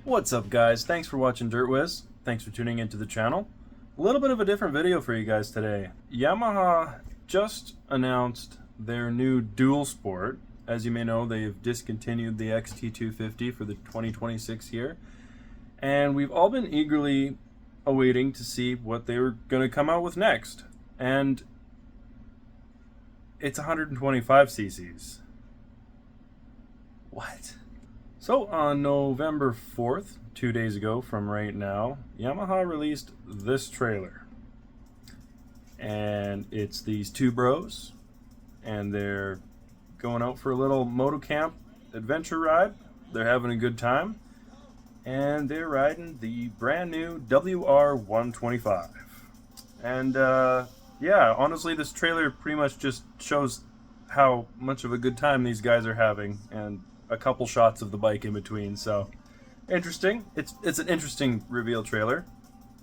What's up, guys? Thanks for watching Dirtwiz. Thanks for tuning into the channel. A little bit of a different video for you guys today. Yamaha just announced their new dual sport. As you may know, they've discontinued the XT250 for the 2026 year. And we've all been eagerly awaiting to see what they were going to come out with next. And it's 125 cc's. What? So on November 4th, 2 days ago from right now, Yamaha released this trailer. And it's these two bros, and they're going out for a little moto camp adventure ride. They're having a good time, and they're riding the brand new WR125. And yeah, honestly, this trailer pretty much just shows how much of a good time these guys are having, and a couple shots of the bike in between. So interesting. It's an interesting reveal trailer.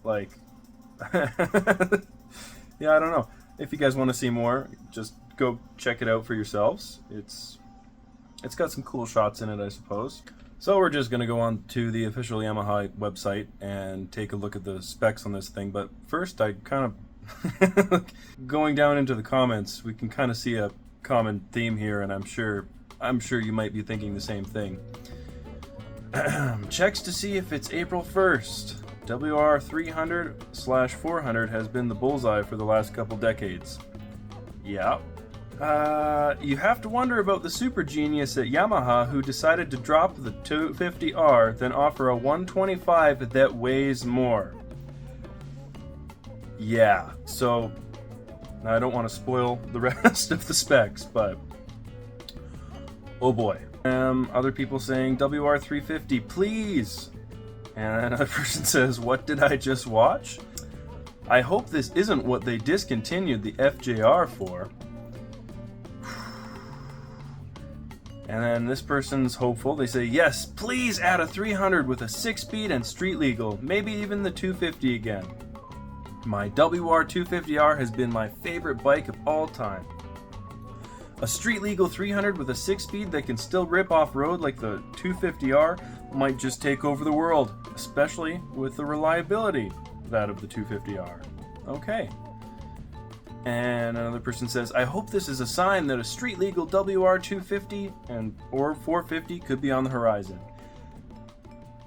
Like yeah, I don't know. If you guys want to see more, just go check it out for yourselves. It's got some cool shots in it, I suppose. So we're just gonna go on to the official Yamaha website and take a look at the specs on this thing. But first, I kind of going down into the comments, we can kind of see a common theme here, and I'm sure you might be thinking the same thing. Checks to see if it's April 1st. WR300/400 has been the bullseye for the last couple decades. Yeah. You have to wonder about the super genius at Yamaha who decided to drop the 250R, then offer a 125 that weighs more. Yeah, so I don't want to spoil the rest of the specs, but oh boy. Other people saying WR350, please. And another person says, what did I just watch? I hope this isn't what they discontinued the FJR for. And then this person's hopeful. They say, yes, please add a 300 with a 6-speed and street legal, maybe even the 250 again. My WR250R has been my favorite bike of all time. A street legal 300 with a 6-speed that can still rip off-road like the 250R might just take over the world, especially with the reliability that of the 250R. Okay. And another person says, I hope this is a sign that a street legal WR250 or 450 could be on the horizon.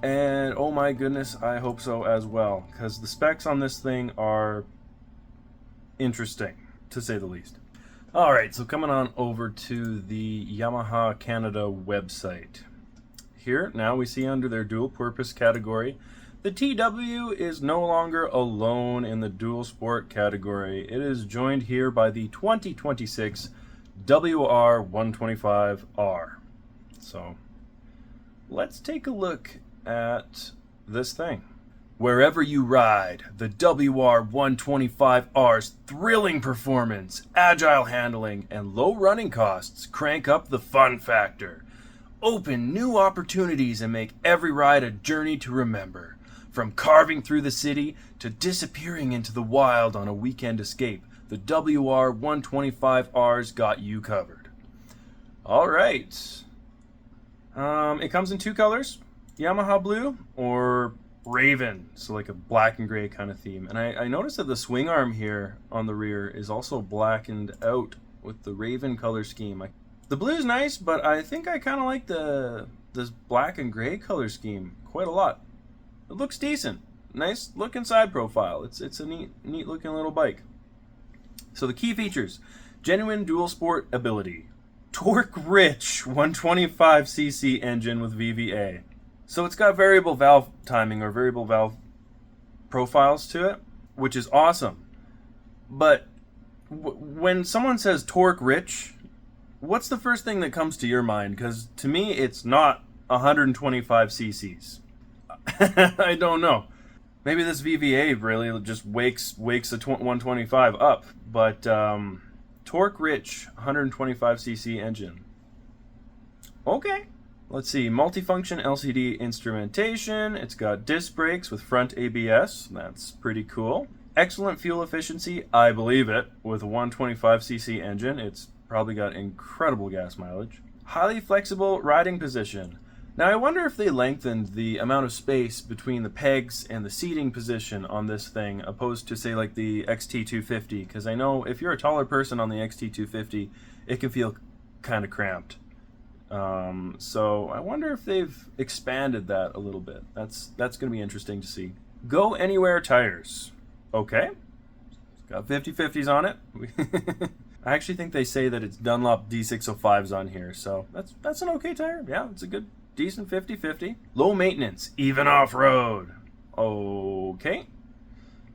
And oh my goodness, I hope so as well, because the specs on this thing are interesting, to say the least. Alright, so coming on over to the Yamaha Canada website. Here, now we see under their dual purpose category, the TW is no longer alone in the dual sport category. It is joined here by the 2026 WR125R. So, let's take a look at this thing. Wherever you ride, the WR125R's thrilling performance, agile handling, and low running costs crank up the fun factor. Open new opportunities and make every ride a journey to remember. From carving through the city to disappearing into the wild on a weekend escape, the WR125R's got you covered. Alright. It comes in two colors, Yamaha blue or Raven, so like a black and gray kind of theme. And I noticed that the swing arm here on the rear is also blackened out with the Raven color scheme. The blue's nice, but I think I kind of like this black and gray color scheme quite a lot. It looks decent. Nice looking side profile. It's a neat looking little bike. So the key features: genuine dual sport ability, torque rich 125cc engine with VVA. So it's got variable valve timing or variable valve profiles to it, which is awesome. But when someone says torque rich, what's the first thing that comes to your mind? Because to me, it's not 125 cc's. I don't know. Maybe this VVA really just wakes a 125 up. But torque rich 125cc engine. Okay. Let's see, multifunction LCD instrumentation. It's got disc brakes with front ABS. That's pretty cool. Excellent fuel efficiency, I believe it, with a 125cc engine. It's probably got incredible gas mileage. Highly flexible riding position. Now I wonder if they lengthened the amount of space between the pegs and the seating position on this thing opposed to, say, like the XT250, because I know if you're a taller person on the XT250, it can feel kind of cramped. So I wonder if they've expanded that a little bit. That's going to be interesting to see. Go Anywhere tires. Okay. It's got 50/50s on it. I actually think they say that it's Dunlop D605s on here, so that's an okay tire. Yeah, it's a good, decent 50/50. Low maintenance, even off-road. Okay.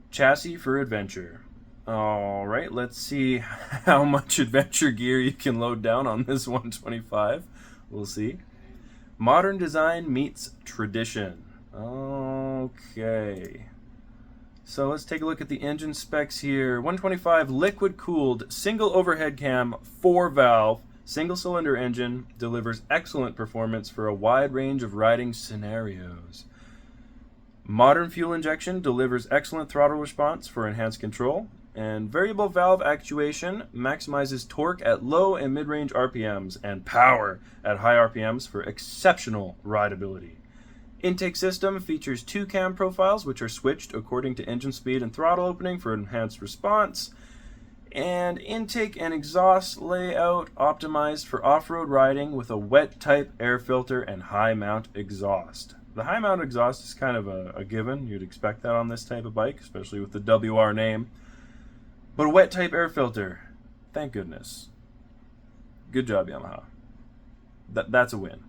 Chassis for adventure. All right, let's see how much adventure gear you can load down on this 125. We'll see. Modern design meets tradition. Okay. So let's take a look at the engine specs here. 125 liquid-cooled, single overhead cam, 4-valve, single-cylinder engine, delivers excellent performance for a wide range of riding scenarios. Modern fuel injection delivers excellent throttle response for enhanced control. And variable valve actuation maximizes torque at low and mid-range RPMs and power at high RPMs for exceptional rideability. Intake system features 2 cam profiles, which are switched according to engine speed and throttle opening for enhanced response. And intake and exhaust layout optimized for off-road riding with a wet type air filter and high mount exhaust. The high mount exhaust is kind of a given. You'd expect that on this type of bike, especially with the WR name. But a wet type air filter, thank goodness. Good job, Yamaha. That's a win.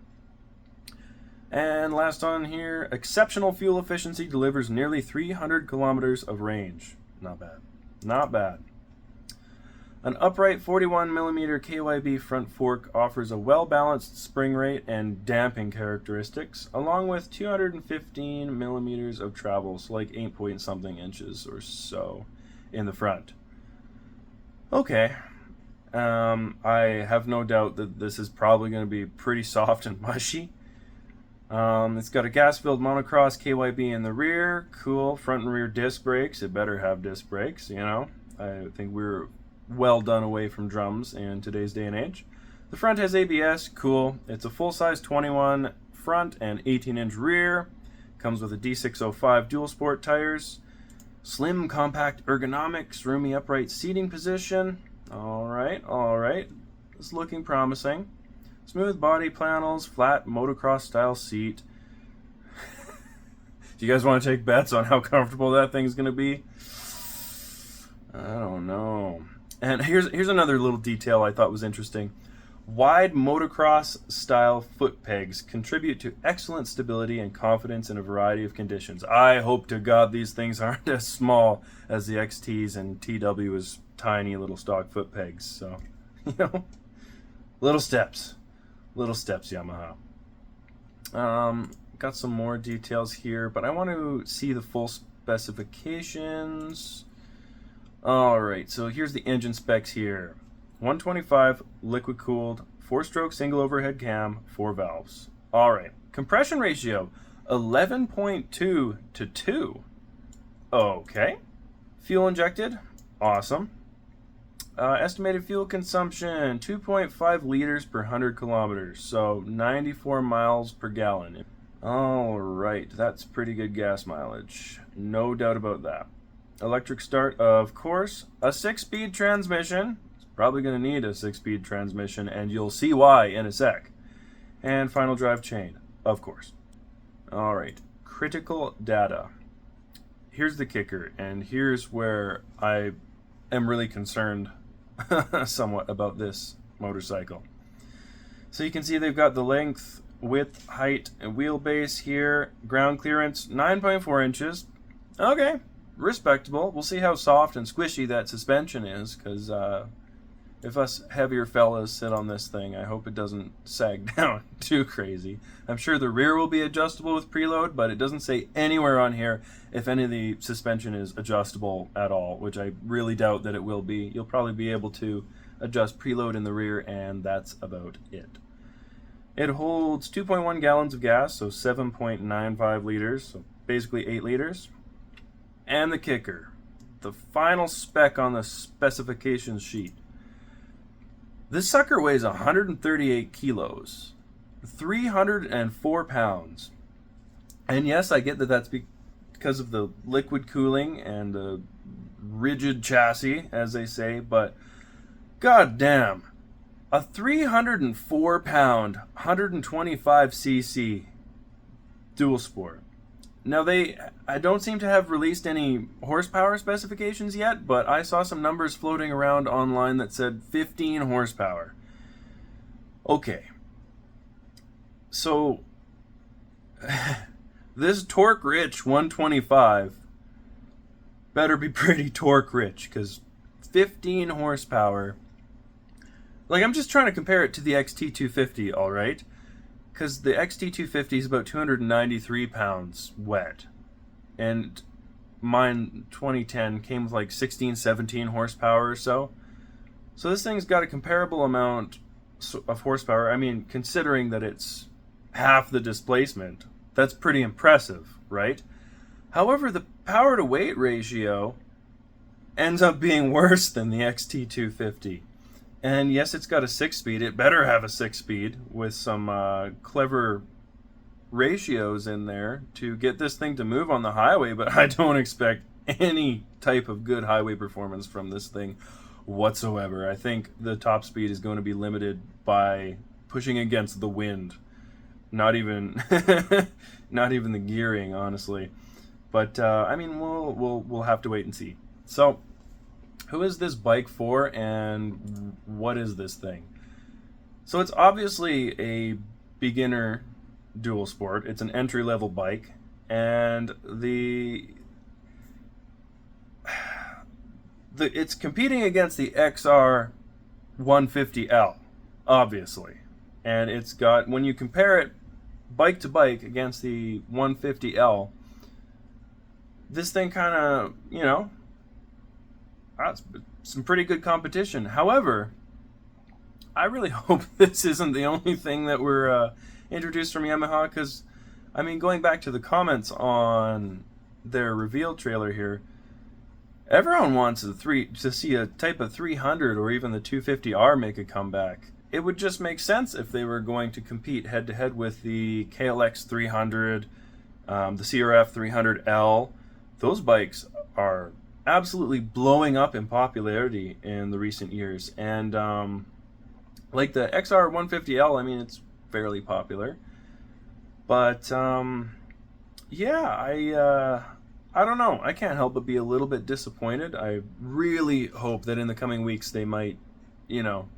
And last on here, exceptional fuel efficiency delivers nearly 300 kilometers of range. Not bad. Not bad. An upright 41mm KYB front fork offers a well-balanced spring rate and damping characteristics, along with 215 millimeters of travel, so like 8-point-something inches or so in the front. Okay. I have no doubt that this is probably going to be pretty soft and mushy. It's got a gas-filled monocross KYB in the rear. Cool. Front and rear disc brakes. It better have disc brakes, you know. I think we're well done away from drums in today's day and age. The front has ABS. Cool. It's a full-size 21 front and 18-inch rear. Comes with a D605 dual sport tires. Slim, compact ergonomics, roomy upright seating position. All right. It's looking promising. Smooth body panels, flat motocross style seat. Do you guys want to take bets on how comfortable that thing's going to be? I don't know. And here's another little detail I thought was interesting. Wide motocross style foot pegs contribute to excellent stability and confidence in a variety of conditions. I hope to God these things aren't as small as the XT's and TW's tiny little stock foot pegs. So, you know, little steps, Yamaha. Got some more details here, but I want to see the full specifications. All right, so here's the engine specs here. 125 liquid cooled, 4-stroke single overhead cam, 4 valves. All right, compression ratio 11.2 to 2. Okay. Fuel injected, awesome. Estimated fuel consumption 2.5 liters per 100 kilometers, so 94 miles per gallon. All right, that's pretty good gas mileage, no doubt about that. Electric start, of course. A 6-speed transmission. Probably going to need a 6-speed transmission, and you'll see why in a sec. And final drive chain, of course. All right, critical data. Here's the kicker, and here's where I am really concerned somewhat about this motorcycle. So you can see they've got the length, width, height, and wheelbase here. Ground clearance, 9.4 inches. Okay, respectable. We'll see how soft and squishy that suspension is, because if us heavier fellas sit on this thing, I hope it doesn't sag down too crazy. I'm sure the rear will be adjustable with preload, but it doesn't say anywhere on here if any of the suspension is adjustable at all, which I really doubt that it will be. You'll probably be able to adjust preload in the rear, and that's about it. It holds 2.1 gallons of gas, so 7.95 liters, so basically 8 liters. And the kicker, the final spec on the specifications sheet. This sucker weighs 138 kilos. 304 pounds. And yes, I get that that's because of the liquid cooling and the rigid chassis, as they say, but god damn, a 304 pound 125cc dual sport. Now I don't seem to have released any horsepower specifications yet, but I saw some numbers floating around online that said 15 horsepower. Okay, so this torque rich 125 better be pretty torque rich, because 15 horsepower, like, I'm just trying to compare it to the XT250, alright? Because the XT250 is about 293 pounds wet, and mine 2010 came with like 16-17 horsepower or so. So this thing's got a comparable amount of horsepower. I mean, considering that it's half the displacement, that's pretty impressive, right? However, the power to weight ratio ends up being worse than the XT250. And yes, it's got a 6-speed. It better have a 6-speed with some clever ratios in there to get this thing to move on the highway, but I don't expect any type of good highway performance from this thing whatsoever. I think the top speed is going to be limited by pushing against the wind. Not even not even the gearing, honestly. But I mean, we'll have to wait and see. So, who is this bike for, and what is this thing? So it's obviously a beginner dual sport. It's an entry-level bike, and it's competing against the XR150L, obviously. And it's got, when you compare it bike to bike against the 150L, this thing kind of, you know, that's some pretty good competition. However, I really hope this isn't the only thing that we're introduced from Yamaha, because, I mean, going back to the comments on their reveal trailer here, everyone wants to see a Type of 300 or even the 250R make a comeback. It would just make sense if they were going to compete head-to-head with the KLX300, the CRF300L. Those bikes are absolutely blowing up in popularity in the recent years, and like the XR150L, I mean, it's fairly popular, but yeah, I don't know, I can't help but be a little bit disappointed. I really hope that in the coming weeks they might, you know,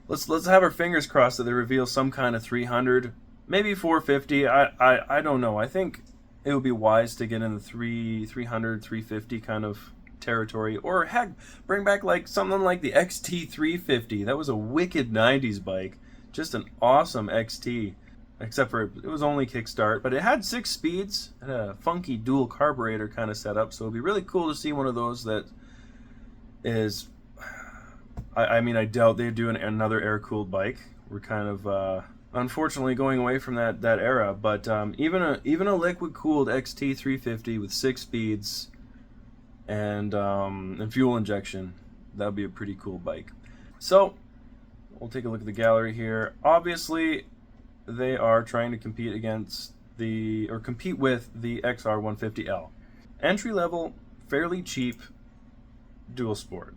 let's have our fingers crossed that they reveal some kind of 300, maybe 450. I don't know. I think it would be wise to get in the 300, 350 kind of territory, or heck, bring back like something like the XT250. That was a wicked 90s bike, just an awesome XT, except for it was only kickstart, but it had 6 speeds, had a funky dual carburetor kind of setup, so it'd be really cool to see one of those that is, I mean, I doubt they'd do another air-cooled bike. We're kind of unfortunately going away from that era, but even a liquid-cooled XT350 with 6 speeds and fuel injection, that would be a pretty cool bike. So we'll take a look at the gallery here. Obviously, they are trying to compete with the XR150L. Entry level, fairly cheap dual sport.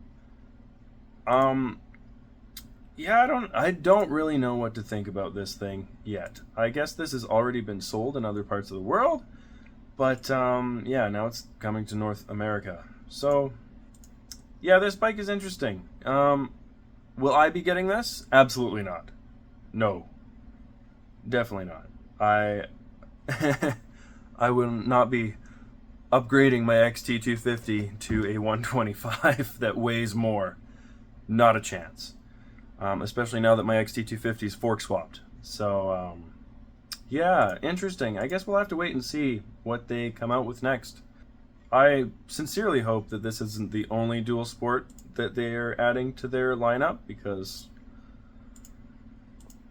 Yeah, I don't really know what to think about this thing yet. I guess this has already been sold in other parts of the world, but yeah, now it's coming to North America. So yeah, this bike is interesting. Will I be getting this? Absolutely not. No, definitely not. I will not be upgrading my XT250 to a 125 that weighs more. Not a chance. Especially now that my XT250 is fork swapped. So, yeah, interesting. I guess we'll have to wait and see what they come out with next. I sincerely hope that this isn't the only dual sport that they're adding to their lineup, because,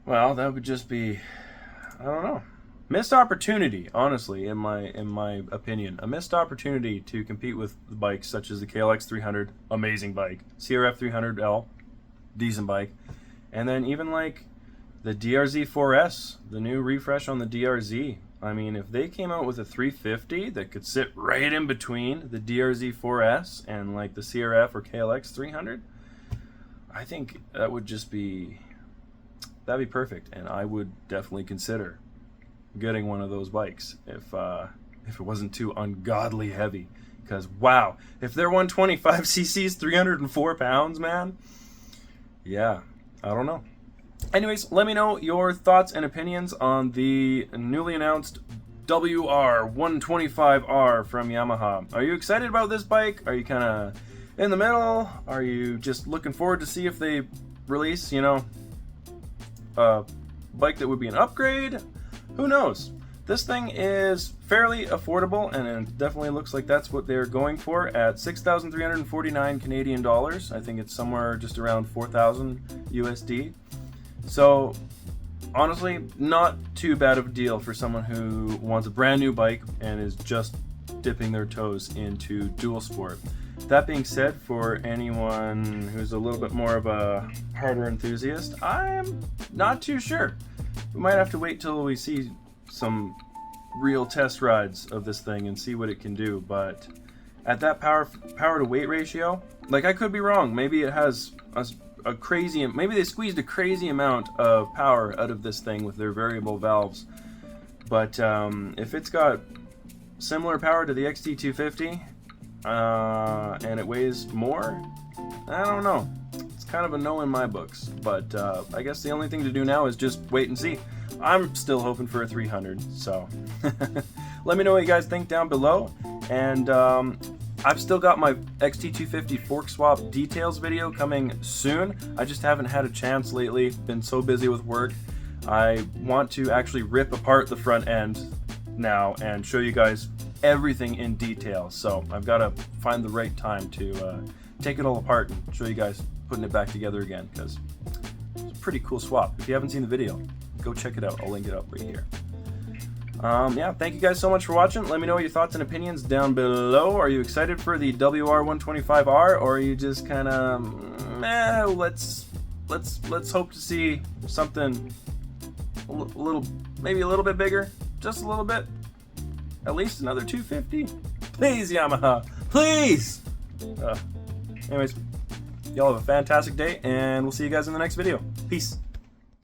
well, that would just be, I don't know, missed opportunity, honestly, in my opinion. A missed opportunity to compete with bikes such as the KLX300, amazing bike, CRF300L, decent bike, and then even like The DRZ4s, the new refresh on the DRZ. I mean, if they came out with a 350 that could sit right in between the DRZ4s and like the CRF or KLX300, I think that would just be, that'd be perfect, and I would definitely consider getting one of those bikes if it wasn't too ungodly heavy. Because wow, if they're 125 cc's, 304 pounds, man, yeah, I don't know. Anyways, let me know your thoughts and opinions on the newly announced WR125R from Yamaha. Are you excited about this bike? Are you kind of in the middle? Are you just looking forward to see if they release, you know, a bike that would be an upgrade? Who knows? This thing is fairly affordable, and it definitely looks like that's what they're going for at 6,349 Canadian dollars. I think it's somewhere just around 4,000 USD. So honestly, not too bad of a deal for someone who wants a brand new bike and is just dipping their toes into dual sport. That being said, for anyone who's a little bit more of a harder enthusiast, I'm not too sure. We might have to wait till we see some real test rides of this thing and see what it can do. But at that power to weight ratio, like, I could be wrong. Maybe it has a crazy, maybe they squeezed a crazy amount of power out of this thing with their variable valves. But if it's got similar power to the XT250 and it weighs more, I don't know. It's kind of a no in my books. But I guess the only thing to do now is just wait and see. I'm still hoping for a 300, so let me know what you guys think down below. And I've still got my XT250 fork swap details video coming soon. I just haven't had a chance lately, been so busy with work. I want to actually rip apart the front end now and show you guys everything in detail. So I've got to find the right time to take it all apart and show you guys putting it back together again, because it's a pretty cool swap. If you haven't seen the video, go check it out. I'll link it up right here. Yeah, thank you guys so much for watching. Let me know your thoughts and opinions down below. Are you excited for the WR125R, or are you just kind of, let's hope to see something a little, maybe a little bit bigger, just a little bit, at least another 250. Please, Yamaha, please. Anyways, y'all have a fantastic day, and we'll see you guys in the next video. Peace.